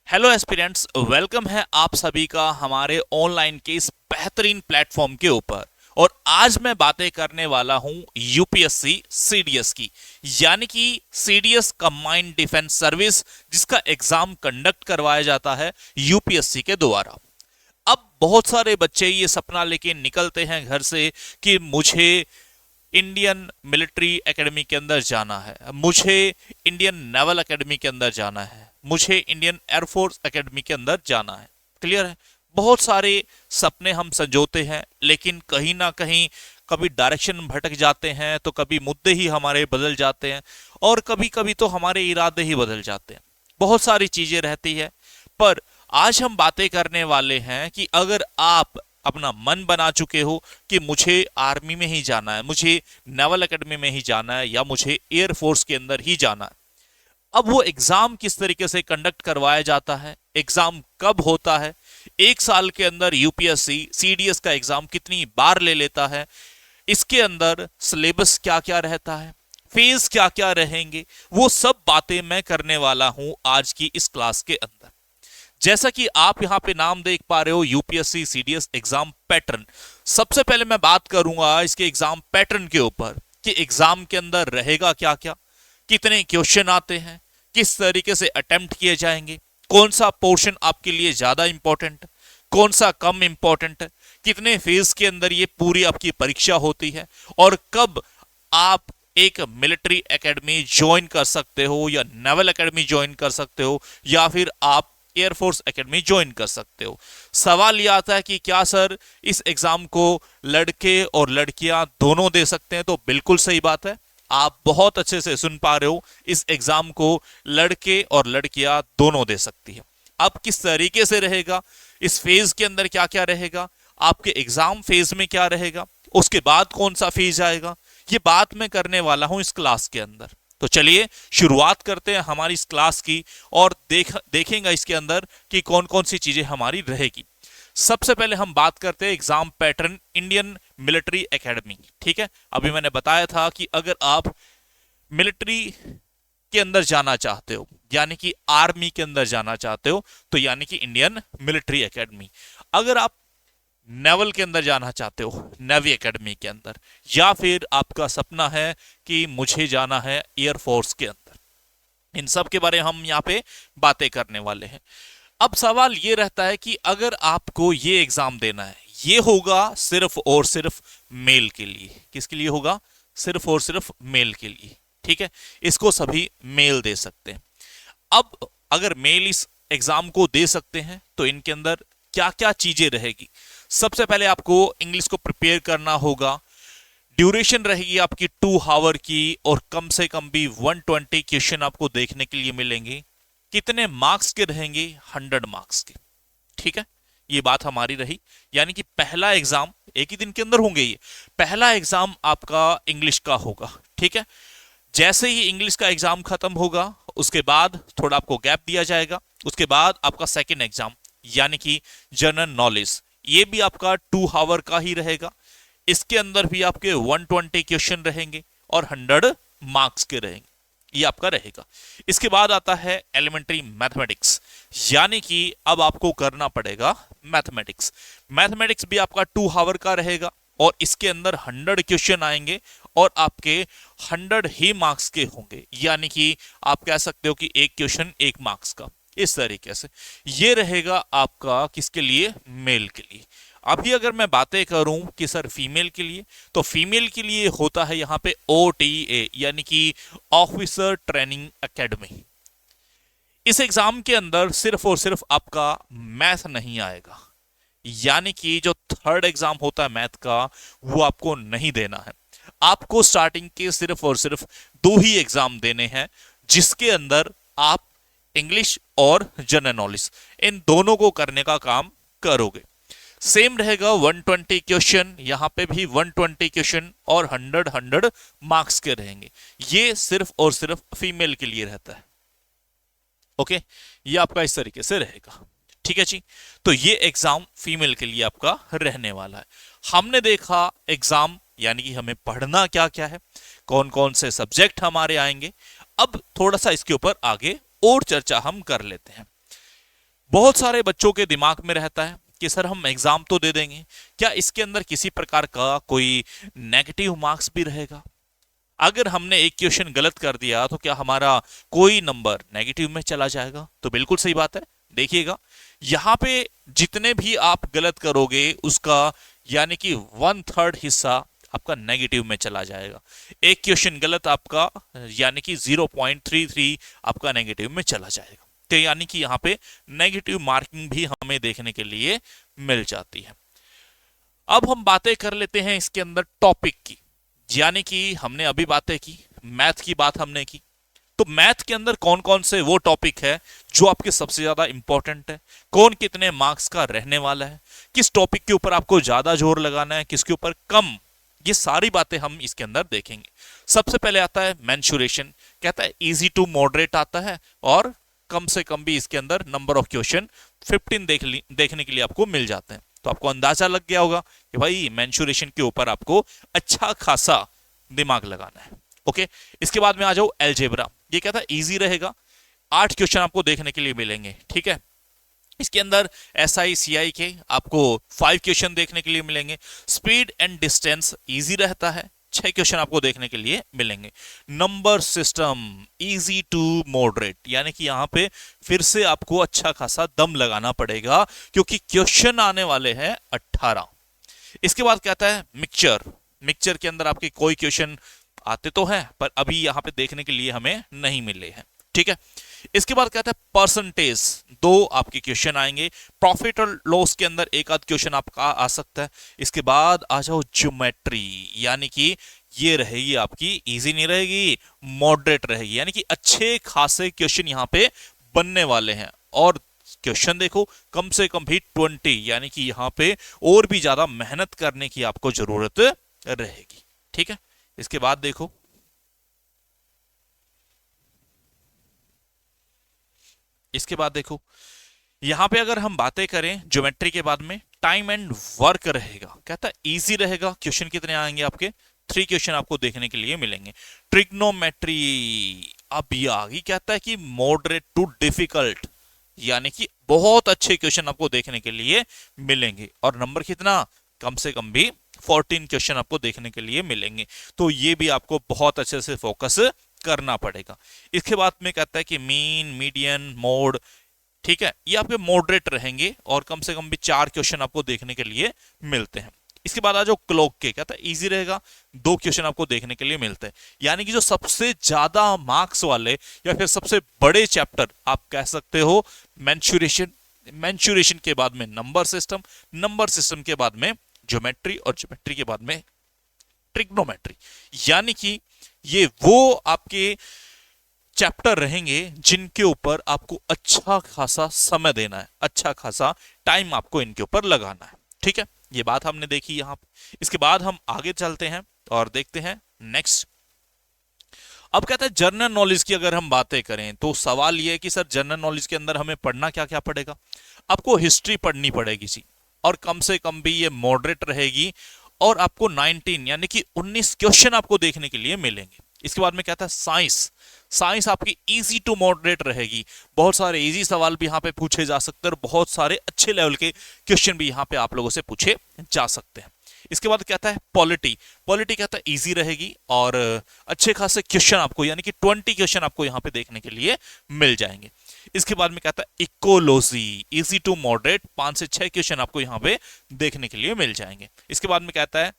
Hello aspirants, welcome है आप सभी का हमारे ऑनलाइन के इस बेहतरीन प्लेटफॉर्म के ऊपर। और आज मैं बातें करने वाला हूं यूपीएससी सीडीएस की, यानी कि सीडीएस कंबाइंड डिफेंस सर्विस, जिसका एग्जाम कंडक्ट करवाया जाता है यूपीएससी के द्वारा। अब बहुत सारे बच्चे ये सपना लेके निकलते हैं घर से कि मुझे इंडियन मिलिट्री एकेडमी के अंदर जाना है, मुझे इंडियन नेवल एकेडमी के अंदर जाना है, मुझे इंडियन एयरफोर्स एकेडमी के अंदर जाना है। क्लियर है? बहुत सारे सपने हम संजोते हैं, लेकिन कहीं ना कहीं कभी डायरेक्शन भटक जाते हैं, तो कभी मुद्दे ही हमारे बदल जाते हैं, और कभी कभी तो हमारे इरादे ही बदल जाते हैं। बहुत सारी चीजें रहती है। पर आज हम बातें करने वाले हैं कि अगर आप अपना मन बना चुके हो कि मुझे आर्मी में ही जाना है, मुझे नेवल एकेडमी में ही जाना है, या मुझे एयरफोर्स के अंदर ही जाना है, अब वो एग्जाम किस तरीके से कंडक्ट करवाया जाता है, एग्जाम कब होता है, एक साल के अंदर यूपीएससी सीडीएस का एग्जाम कितनी बार ले लेता है, इसके अंदर सिलेबस क्या क्या रहता है, फेज क्या क्या रहेंगे, वो सब बातें मैं करने वाला हूं आज की इस क्लास के अंदर। जैसा कि आप यहां पे नाम देख पा रहे हो, यूपीएससी सीडीएस एग्जाम पैटर्न। सबसे पहले मैं बात करूंगा इसके एग्जाम पैटर्न के ऊपर कि एग्जाम के अंदर रहेगा क्या क्या, कितने क्वेश्चन आते हैं, किस तरीके से अटेम्प्ट किए जाएंगे, कौन सा पोर्शन आपके लिए ज्यादा इंपॉर्टेंट, कौन सा कम इंपॉर्टेंट है, कितने फेज के अंदर ये पूरी आपकी परीक्षा होती है, और कब आप एक मिलिट्री एकेडमी ज्वाइन कर सकते हो, या नेवल एकेडमी ज्वाइन कर सकते हो, या फिर आप एयरफोर्स एकेडमी ज्वाइन कर सकते हो। सवाल यह आता है कि क्या सर इस एग्जाम को लड़के और लड़कियां दोनों दे सकते हैं? तो बिल्कुल सही बात है, आप बहुत अच्छे से सुन पा रहे हो, इस एग्जाम को लड़के और लड़कियां दोनों दे सकती है। अब किस तरीके से रहेगा, इस फेज के अंदर क्या क्या रहेगा, आपके एग्जाम फेज में क्या रहेगा, उसके बाद कौन सा फेज आएगा, ये बात मैं करने वाला हूं इस क्लास के अंदर। तो चलिए शुरुआत करते हैं हमारी इस क्लास की, और देखेंगे इसके अंदर कि कौन कौन सी चीजें हमारी रहेगी। सबसे पहले हम बात करते हैं exam pattern Indian military academy. ठीक है, अभी मैंने बताया था कि अगर आप मिलिट्री के अंदर जाना चाहते हो, यानी कि आर्मी के अंदर जाना चाहते हो, तो यानी कि इंडियन मिलिट्री एकेडमी। अगर आप नेवल के अंदर जाना चाहते हो, नेवी एकेडमी के अंदर, या फिर आपका सपना है कि मुझे जाना है एयरफोर्स के अंदर, इन सब के बारे में हम यहाँ पे बातें करने वाले हैं। अब सवाल ये रहता है कि अगर आपको ये एग्जाम देना है, ये होगा सिर्फ और सिर्फ मेल के लिए। किसके लिए होगा? सिर्फ और सिर्फ मेल के लिए। ठीक है, इसको सभी मेल दे सकते हैं। अब अगर मेल इस एग्जाम को दे सकते हैं, तो इनके अंदर क्या क्या चीजें रहेगी। सबसे पहले आपको इंग्लिश को प्रिपेयर करना होगा। ड्यूरेशन रहेगी आपकी 2 आवर की, और कम से कम भी 120 क्वेश्चन आपको देखने के लिए मिलेंगे। कितने मार्क्स के रहेंगे? 100 मार्क्स के। ठीक है, ये बात हमारी रही। यानी कि पहला एग्जाम एक ही दिन के अंदर होंगे। ये पहला एग्जाम आपका इंग्लिश का होगा। ठीक है, जैसे ही इंग्लिश का एग्जाम खत्म होगा, उसके बाद थोड़ा आपको गैप दिया जाएगा, उसके बाद आपका सेकेंड एग्जाम, यानी कि जनरल नॉलेज, ये भी आपका 2 आवर का ही रहेगा। इसके अंदर भी आपके 120 क्वेश्चन रहेंगे और 100 मार्क्स के रहेंगे। ये आपका रहेगा। इसके बाद आता है एलिमेंट्री मैथमेटिक्स, यानी कि अब आपको करना पड़ेगा मैथमेटिक्स। मैथमेटिक्स भी आपका 2 आवर का रहेगा, और इसके अंदर 100 क्वेश्चन आएंगे, और आपके 100 ही मार्क्स के होंगे। यानी कि आप कह सकते हो कि एक क्वेश्चन 1 मार्क्स का। इस तरीके से ये रहेगा आपका किसके लिए? मेल के लिए। अभी अगर मैं बातें करूं कि सर फीमेल के लिए, तो फीमेल के लिए होता है यहां पे OTA, यानी कि ऑफिसर ट्रेनिंग एकेडमी। इस एग्जाम के अंदर सिर्फ और सिर्फ आपका मैथ नहीं आएगा, यानी कि जो थर्ड एग्जाम होता है मैथ का, वो आपको नहीं देना है। आपको स्टार्टिंग के सिर्फ और सिर्फ 2 ही एग्जाम देने हैं, जिसके अंदर आप इंग्लिश और जनरल नॉलेज, इन दोनों को करने का काम करोगे। सेम रहेगा 120 क्वेश्चन, यहां पे भी 120 क्वेश्चन और 100 मार्क्स के रहेंगे। ये सिर्फ और सिर्फ फीमेल के लिए रहता है। ओके, ये आपका इस तरीके से रहेगा। ठीक है जी, तो ये एग्जाम फीमेल के लिए आपका रहने वाला है। हमने देखा एग्जाम, यानी कि हमें पढ़ना क्या क्या है, कौन कौन से सब्जेक्ट हमारे आएंगे। अब थोड़ा सा इसके ऊपर आगे और चर्चा हम कर लेते हैं। बहुत सारे बच्चों के दिमाग में रहता है कि सर हम एग्जाम तो दे देंगे, क्या इसके अंदर किसी प्रकार का कोई नेगेटिव मार्क्स भी रहेगा? अगर हमने एक क्वेश्चन गलत कर दिया तो क्या हमारा कोई नंबर नेगेटिव में चला जाएगा? तो बिल्कुल सही बात है। देखिएगा, यहां पे जितने भी आप गलत करोगे उसका यानी कि 1/3 हिस्सा आपका नेगेटिव में चला जाएगा। एक क्वेश्चन गलत आपका यानी कि 0.33 आपका नेगेटिव में चला जाएगा। तो यानी कि यहाँ पे नेगेटिव मार्किंग भी हमें देखने के लिए मिल जाती है। अब हम बातें कर लेते हैं इसके अंदर टॉपिक की, यानी कि हमने अभी बातें की, मैथ की बात हमने की। तो मैथ के अंदर कौन कौन से वो टॉपिक है जो आपके सबसे ज्यादा इंपॉर्टेंट है, कौन कितने मार्क्स का रहने वाला है, किस टॉपिक के ऊपर आपको ज्यादा जोर लगाना है, किसके ऊपर कम, ये सारी बातें हम इसके अंदर देखेंगे। सबसे पहले आता है मेंसुरेशन। कहता है इजी टू मॉडरेट आता है और कम से कम भी इसके अंदर नंबर ऑफ क्वेश्चन 15 देखने के लिए आपको मिल जाते हैं। तो आपको अंदाजा लग गया होगा कि भाई मेंसुरेशन के ऊपर आपको अच्छा खासा दिमाग लगाना है। ओके, इसके बाद में आ जाओ अलजेब्रा। ये कहता है इजी रहेगा, 8 क्वेश्चन आपको देखने के लिए मिलेंगे। ठीक है, इसके अंदर SI CI के आपको 5 क्वेश्चन देखने के लिए मिलेंगे। स्पीड एंड डिस्टेंस इजी रहता है, 6 क्वेश्चन आपको देखने के लिए मिलेंगे। Number system easy to moderate, यानी कि यहां पे फिर से आपको अच्छा खासा दम लगाना पड़ेगा क्योंकि क्वेश्चन आने वाले हैं 18। इसके बाद कहता है मिक्सचर। मिक्सचर के अंदर आपके कोई क्वेश्चन आते तो हैं पर अभी यहां पे देखने के लिए हमें नहीं मिले हैं। ठीक है, इसके बाद कहता है परसेंटेज, 2 आपके क्वेश्चन आएंगे। प्रॉफिट और लॉस के अंदर एक आध क्वेश्चन आपका आ सकता है। इसके बाद आ जाओ ज्योमेट्री, यानी कि ये रहेगी आपकी इजी नहीं रहेगी, मॉडरेट रहेगी, यानी कि अच्छे खासे क्वेश्चन यहां पे बनने वाले हैं। और क्वेश्चन देखो कम से कम भी 20, यानी कि यहां पे और भी ज्यादा मेहनत करने की आपको जरूरत रहेगी। ठीक है, इसके बाद देखो यहां पे अगर हम बातें करें ज्योमेट्री के बाद में टाइम एंड वर्क रहेगा। कहता है इजी रहेगा, क्वेश्चन कितने आएंगे आपके 3 क्वेश्चन आपको देखने के लिए मिलेंगे। ट्रिग्नोमेट्री अब ये आ गई, कहता है कि मॉडरेट टू डिफिकल्ट, यानी कि बहुत अच्छे क्वेश्चन आपको देखने के लिए मिलेंगे। और नंबर कितना, कम से कम भी 14 क्वेश्चन आपको देखने के लिए मिलेंगे। तो ये भी आपको बहुत अच्छे से फोकस करना पड़ेगा। इसके बाद में कहता है कि मीन, मीडियन, मोड, ठीक है, ये आपके मॉडरेट रहेंगे और कम से कम भी 4 क्वेश्चन आपको देखने के लिए मिलते हैं। इसके बाद आ जाओ क्लॉक के, कहता है इजी रहेगा, 2 क्वेश्चन आपको देखने के लिए मिलते हैं। यानी कि जो सबसे ज्यादा मार्क्स वाले या फिर सबसे बड़े चैप्टर आप कह सकते हो मेंसुरेशन, मेंसुरेशन के बाद में नंबर सिस्टम, नंबर सिस्टम के बाद में ज्योमेट्री और ज्योमेट्री के बाद में ट्रिग्नोमेट्री। यानी कि ये वो आपके चैप्टर रहेंगे जिनके ऊपर आपको अच्छा खासा समय देना है, अच्छा खासा टाइम आपको इनके ऊपर लगाना है। ठीक है, ये बात हमने देखी यहां पे। इसके बाद हम आगे चलते हैं और देखते हैं नेक्स्ट। अब कहता है जनरल नॉलेज की अगर हम बातें करें तो सवाल यह है कि सर जनरल नॉलेज के अंदर हमें पढ़ना क्या क्या पड़ेगा। आपको हिस्ट्री पढ़नी पड़ेगी सी, और कम से कम भी ये मॉडरेट रहेगी और आपको 19 यानी कि 19 क्वेश्चन आपको देखने के लिए मिलेंगे। इसके बाद में कहता है साइंस। साइंस आपकी इजी टू मॉडरेट रहेगी, बहुत सारे इजी सवाल भी यहाँ पे पूछे जा सकते हैं और बहुत सारे अच्छे लेवल के क्वेश्चन भी यहाँ पे आप लोगों से पूछे जा सकते हैं। इसके बाद कहता है पॉलिटी। पॉलिटी कहता है इजी रहेगी और अच्छे खासे क्वेश्चन आपको यानी कि 20 क्वेश्चन आपको यहाँ पे देखने के लिए मिल जाएंगे। इसके बाद में कहता है इकोलॉजी, इजी टू मॉडरेट, 5 से 6 क्वेश्चन आपको यहाँ पे देखने के लिए मिल जाएंगे। इसके बाद में कहता है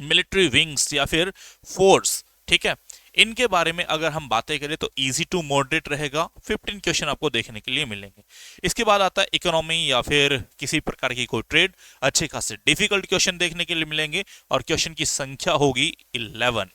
मिलिट्री विंग्स या फिर फोर्स। ठीक है, इनके बारे में अगर हम बातें करें तो इजी टू मॉडरेट रहेगा, 15 क्वेश्चन आपको देखने के लिए मिलेंगे। इसके बाद आता है इकोनॉमी या फिर किसी प्रकार की कोई ट्रेड, अच्छे खासे डिफिकल्ट क्वेश्चन देखने के लिए मिलेंगे और क्वेश्चन की संख्या होगी 11।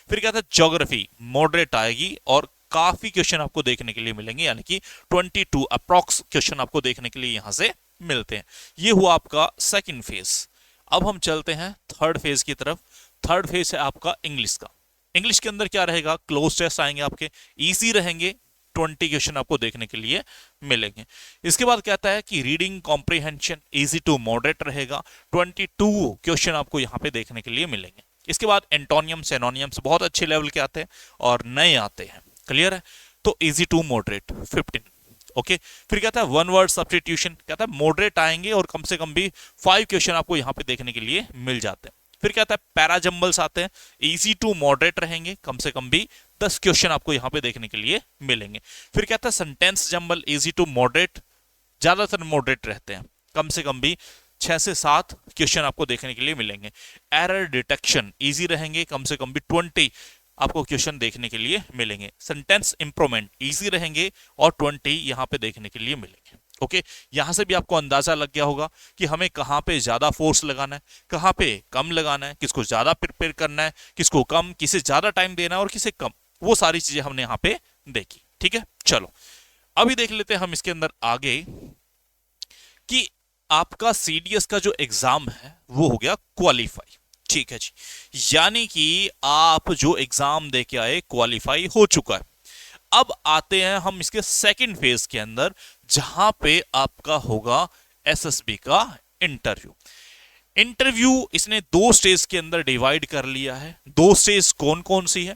फिर कहता है ज्योग्राफी, मॉडरेट आएगी और काफी क्वेश्चन आपको देखने के लिए मिलेंगे, यानी कि 22 अप्रॉक्स क्वेश्चन आपको देखने के लिए यहां से मिलते हैं। ये हुआ आपका सेकंड फेज। अब हम चलते हैं थर्ड फेज की तरफ। थर्ड फेज है आपका इंग्लिश का। इंग्लिश के अंदर क्या रहेगा, क्लोज टेस्ट आएंगे आपके, इजी रहेंगे, 20 क्वेश्चन आपको देखने के लिए मिलेंगे। इसके बाद कहता है कि reading comprehension easy to moderate रहेगा, 22 क्वेश्चन आपको यहाँ पे देखने के लिए मिलेंगे। इसके बाद एंटोनियम्स, एनोनियम्स बहुत अच्छे लेवल के आते हैं और नए आते हैं, क्लियर है, तो इजी टू मॉडरेट 15। ओके। फिर कहता है वन वर्ड सब्स्टिट्यूशन, कहता है मॉडरेट आएंगे और कम से कम भी 5 क्वेश्चन आपको यहाँ पे देखने के लिए मिल जाते हैं। फिर कहता है पैराजम्बल्स आते हैं, इजी टू मॉडरेट रहेंगे, कम से कम भी 10 क्वेश्चन आपको यहाँ पे देखने के लिए मिलेंगे। फिर कहता है sentence jumble, easy to moderate, ज्यादातर मॉडरेट रहते हैं, कम से कम भी 6 से 7 क्वेश्चन आपको देखने के लिए मिलेंगे। एरर डिटेक्शन इजी रहेंगे, कम से कम भी 20 आपको क्वेश्चन देखने के लिए मिलेंगे। सेंटेंस इंप्रूवमेंट इजी रहेंगे और 20 यहाँ पे देखने के लिए मिलेंगे। ओके, यहां से भी आपको अंदाजा लग गया होगा कि हमें कहाँ पे ज्यादा फोर्स लगाना है, कहाँ पे कम लगाना है, किसको ज्यादा प्रिपेयर करना है, किसको कम, किसे ज्यादा टाइम देना है और किसे कम, वो सारी चीजें हमने यहाँ पे देखी। ठीक है, चलो अभी देख लेते हैं हम इसके अंदर आगे कि आपका सीडीएस का जो एग्जाम है वो हो गया क्वालिफाई। ठीक है जी, यानी कि आप जो एग्जाम दे के आए क्वालिफाई हो चुका है। अब आते हैं हम इसके सेकंड फेज के अंदर, जहां पे आपका होगा एसएसबी का इंटरव्यू। इंटरव्यू इसने 2 स्टेज के अंदर डिवाइड कर लिया है। 2 स्टेज कौन कौन सी है?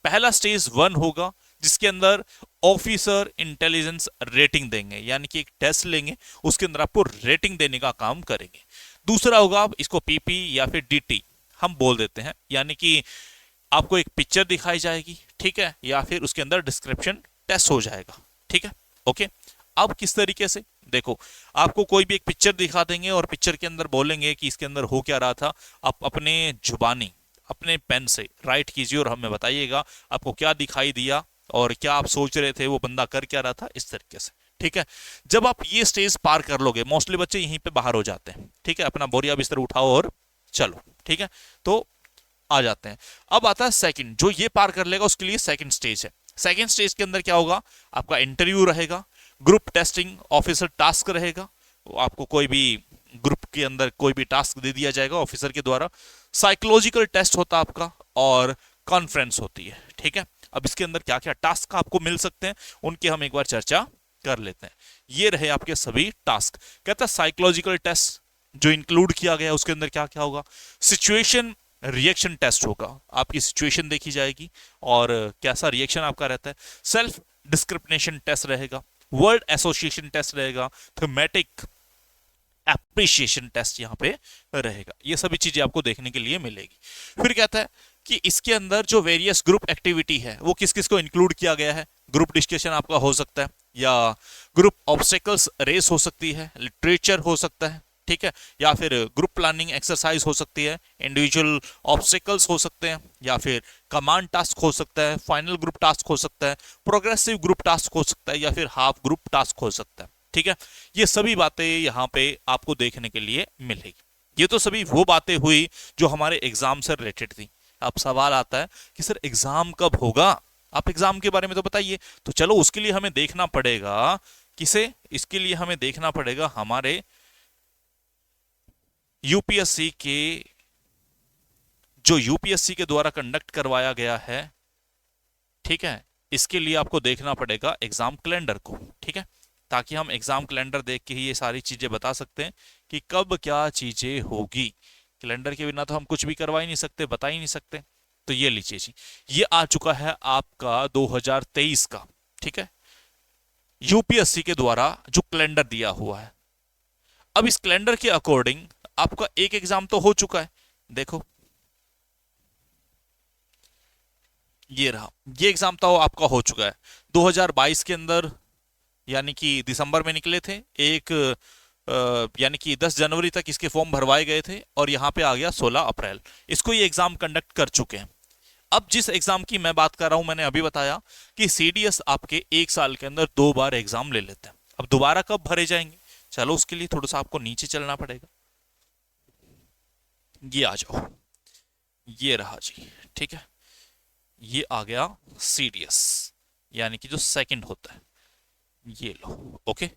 पहला स्टेज 1 होगा जिसके अंदर ऑफिसर इंटेलिजेंस रेटिंग देंगे, यानी कि एक टेस्ट लेंगे, उसके अंदर आपको रेटिंग देने का काम करेंगे। दूसरा होगा, आप इसको पीपी या फिर डीटी हम बोल देते हैं, यानी कि आपको एक पिक्चर दिखाई जाएगी, ठीक है, या फिर उसके अंदर डिस्क्रिप्शन टेस्ट हो जाएगा। ठीक है, ओके। अब किस तरीके से, देखो आपको कोई भी एक पिक्चर दिखा देंगे और पिक्चर के अंदर बोलेंगे कि इसके अंदर हो क्या रहा था, आप अपने जुबानी अपने पेन से राइट कीजिए और हमें बताइएगा आपको क्या दिखाई दिया और क्या आप सोच रहे थे वो बंदा कर क्या रहा था, इस तरीके से। ठीक है, जब आप ये स्टेज पार कर लोगे, मोस्टली बच्चे यहीं पे बाहर हो जाते हैं। ठीक है, अपना बोरिया बिस्तर उठाओ और चलो। ठीक है, तो आ जाते हैं। अब आता है सेकंड, जो ये पार कर लेगा उसके लिए सेकंड स्टेज है। सेकंड स्टेज के अंदर क्या होगा, आपका इंटरव्यू रहेगा, ग्रुप टेस्टिंग ऑफिसर टास्क रहेगा, आपको कोई भी ग्रुप के अंदर कोई भी टास्क दे दिया जाएगा ऑफिसर के द्वारा, साइकोलॉजिकल टेस्ट होता है आपका और कॉन्फ्रेंस होती है। ठीक है, अब इसके अंदर क्या क्या टास्क आपको मिल सकते हैं उनकी हम एक बार चर्चा कर लेते हैं। ये रहे आपके सभी टास्क। कहता है साइकोलॉजिकल टेस्ट जो इंक्लूड किया गया उसके अंदर क्या क्या होगा, सिचुएशन रिएक्शन टेस्ट होगा, आपकी सिचुएशन देखी जाएगी और कैसा रिएक्शन आपका रहता है। सेल्फ डिस्क्रिमिनेशन टेस्ट रहेगा, वर्ड एसोसिएशन टेस्ट रहेगा, थीमेटिक एप्रिशिएशन टेस्ट यहां पे रहेगा। ये सभी चीजें आपको देखने के लिए मिलेगी। फिर कहता है कि इसके अंदर जो वेरियस ग्रुप एक्टिविटी है वो किस किस को इंक्लूड किया गया है। ग्रुप डिस्कशन आपका हो सकता है, या ग्रुप ऑब्स्टेकल्स रेस हो सकती है, लिटरेचर हो सकता है, ठीक है, या फिर ग्रुप प्लानिंग एक्सरसाइज हो सकती है, इंडिविजुअल ऑब्स्टेकल्स हो सकते हैं, या फिर कमांड टास्क हो सकता है, फाइनल ग्रुप टास्क हो सकता है, प्रोग्रेसिव ग्रुप टास्क हो सकता है, या फिर हाफ ग्रुप टास्क हो सकता है। ठीक है, ये सभी बातें यहाँ पे आपको देखने के लिए मिलेगी। ये तो सभी वो बातें हुई जो हमारे एग्जाम से रिलेटेड थी। अब सवाल आता है कि सर एग्जाम कब होगा, आप एग्जाम के बारे में तो बताइए। तो चलो उसके लिए हमें देखना पड़ेगा किसे, इसके लिए हमें देखना पड़ेगा हमारे यूपीएससी के, जो यूपीएससी के द्वारा कंडक्ट करवाया गया है। ठीक है, इसके लिए आपको देखना पड़ेगा एग्जाम कैलेंडर को। ठीक है, ताकि हम एग्जाम कैलेंडर देख के ही ये सारी चीजें बता सकते हैं कि कब क्या चीजें होगी। कैलेंडर के बिना तो हम कुछ भी करवा ही नहीं सकते, बता ही नहीं सकते। तो ये लीजिए जी, ये आ चुका है आपका 2023 का, ठीक है, यूपीएससी के द्वारा जो कैलेंडर दिया हुआ है। अब इस कैलेंडर के अकॉर्डिंग आपका एक एग्जाम तो हो चुका है, देखो ये रहा, ये एग्जाम तो आपका हो चुका है 2022 के अंदर, यानी कि दिसंबर में निकले थे। एक यानी कि 10 जनवरी तक इसके फॉर्म भरवाए गए थे और यहाँ पे आ गया 16 अप्रैल, इसको ये एग्जाम कंडक्ट कर चुके हैं। अब जिस एग्जाम की मैं बात कर रहा हूं, मैंने अभी बताया कि सीडीएस आपके 1 साल के अंदर 2 बार एग्जाम ले लेते हैं। अब दोबारा कब भरे जाएंगे, चलो उसके लिए थोड़ा सा आपको नीचे चलना पड़ेगा। ये आ जाओ, ये रहा जी, ठीक है, ये आ गया सीडीएस, यानी कि जो सेकंड होता है, ये लो, ओके,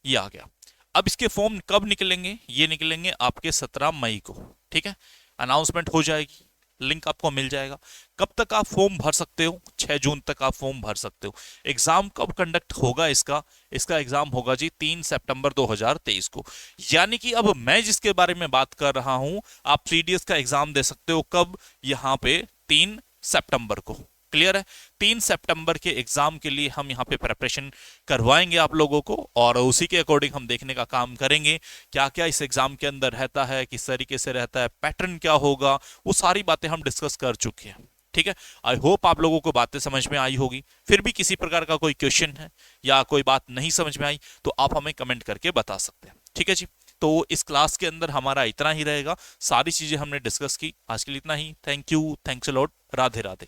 ये आ गया। अब इसके फॉर्म कब निकलेंगे, ये निकलेंगे आपके 17 मई को। ठीक है, अनाउंसमेंट हो जाएगी, लिंक आपको मिल जाएगा। कब तक आप फॉर्म भर सकते हो, 6 जून तक आप फॉर्म भर सकते हो। एग्जाम कब कंडक्ट होगा इसका, इसका एग्जाम होगा जी 3 सितंबर 2023 को। यानी कि अब मैं जिसके बारे में बात कर रहा हूं, आप सीडीएस का एग्जाम दे सकते हो कब, यहां पे 3 सितंबर को। क्लियर है? 3 सितंबर के एग्जाम के लिए हम यहाँ पे प्रिपरेशन करवाएंगे आप लोगों को, और उसी के अकॉर्डिंग हम देखने का काम करेंगे क्या क्या इस एग्जाम के अंदर रहता है, किस तरीके से रहता है, पैटर्न क्या होगा, वो सारी बातें हम डिस्कस कर चुके हैं। ठीक है, आई होप आप लोगों को बातें समझ में आई होगी। फिर भी किसी प्रकार का कोई क्वेश्चन है या कोई बात नहीं समझ में आई तो आप हमें कमेंट करके बता सकते हैं। ठीक है जी, तो इस क्लास के अंदर हमारा इतना ही रहेगा, सारी चीजें हमने डिस्कस की। आज के लिए इतना ही। Thank you, thanks a lot, Radhe Radhe.